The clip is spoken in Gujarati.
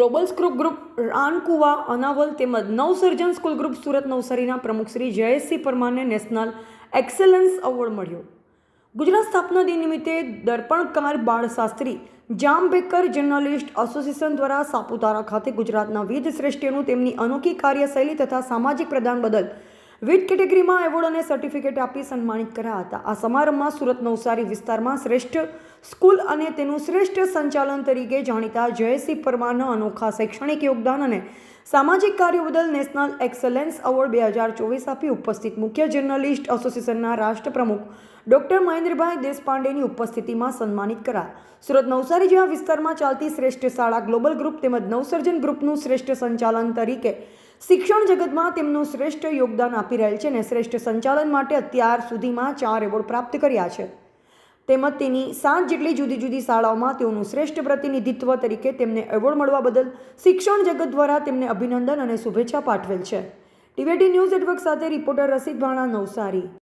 Global school group Rankuva Anaval તેમજ નવસર્જન સ્કૂલ ગ્રુપ સુરત નવસારીના પ્રમુખ Shri Jayeshsinh પરમારને national excellence award મળ્યો. ગુજરાત સ્થાપના દિન નિમિત્તે દર્પણકાર બાળશાસ્ત્રી જામબેકર જર્નલિસ્ટ એસોસિએશન દ્વારા સાપુતારા ખાતે ગુજરાતના વિવિધ શ્રેષ્ઠીઓનું તેમની અનોખી કાર્યશૈલી તથા સામાજિક પ્રદાન બદલ વિવિધ કેટેગરીમાં એવોર્ડ અને સર્ટિફિકેટ આપી સન્માનિત કર્યા હતા. આ સમારંભમાં સુરત નવસારી વિસ્તારમાં શ્રેષ્ઠ સ્કૂલ અને તેનું શ્રેષ્ઠ સંચાલન તરીકે જાણીતા જયેશસિંહ પરમારના અનોખા શૈક્ષણિક યોગદાન અને સામાજિક કાર્યો બદલ નેશનલ એક્સેલન્સ એવોર્ડ 2024 આપી ઉપસ્થિત મુખ્ય જર્નલિસ્ટ એસોસિએશનના રાષ્ટ્રપ્રમુખ ડૉક્ટર મહેન્દ્રભાઈ દેશપાંડેની ઉપસ્થિતિમાં સન્માનિત કરાયા. સુરત નવસારી જેવા વિસ્તારમાં ચાલતી શ્રેષ્ઠ શાળા ગ્લોબલ ગ્રુપ તેમજ નવસર્જન ગ્રુપનું શ્રેષ્ઠ સંચાલન તરીકે શિક્ષણ જગતમાં તેમનું શ્રેષ્ઠ યોગદાન આપી રહેલ છે અને શ્રેષ્ઠ સંચાલન માટે અત્યાર સુધીમાં 4 એવોર્ડ પ્રાપ્ત કર્યા છે. તેમજ તેની 7 જેટલી જુદી જુદી શાળાઓમાં તેઓનું શ્રેષ્ઠ પ્રતિનિધિત્વ તરીકે તેમને એવોર્ડ મળવા બદલ શિક્ષણ જગત દ્વારા તેમને અભિનંદન અને શુભેચ્છા પાઠવેલ છે. ટીવી18 ન્યૂઝ નેટવર્ક સાથે રિપોર્ટર રસીદ ભાણા, નવસારી.